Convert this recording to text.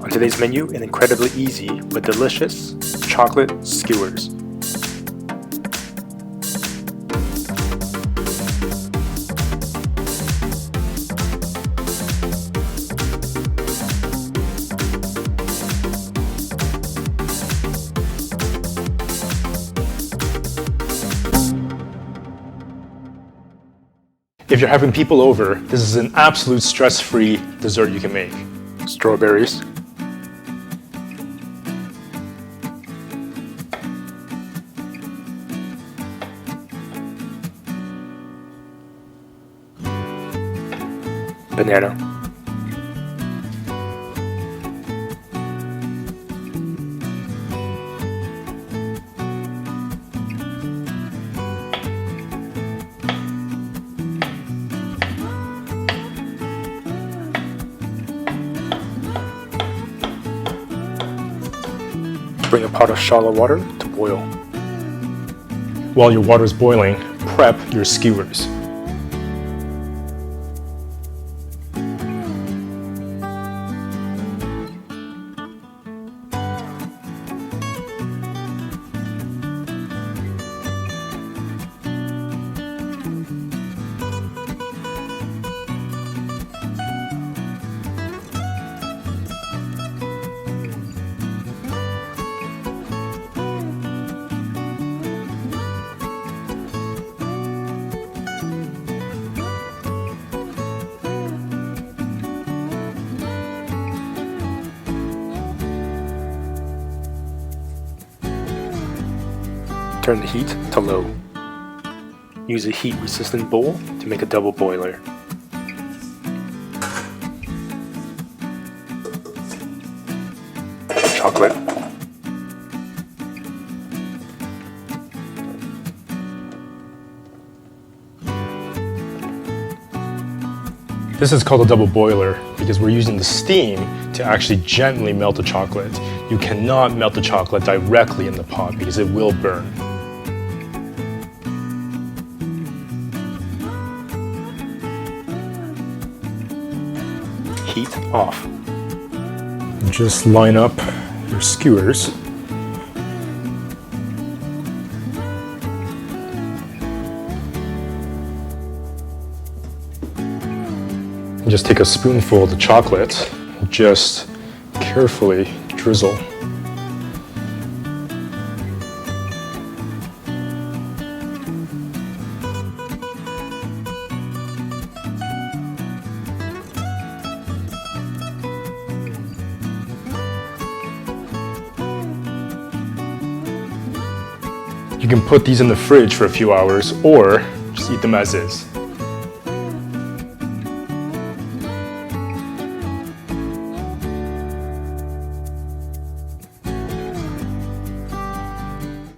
On today's menu, an incredibly easy but delicious chocolate skewers. If you're having people over, this is an absolute stress-free dessert you can make. Strawberries, banana, bring a pot of shallow water to boil. While your water is boiling, prep your skewers. Turn the heat to low. Use a heat-resistant bowl to make a double boiler. Chocolate. This is called a double boiler because we're using the steam to actually gently melt the chocolate. You cannot melt the chocolate directly in the pot because it will burn. Heat off. Just line up your skewers. Just take a spoonful of the chocolate, just carefully drizzle. You can put these in the fridge for a few hours or just eat them as is.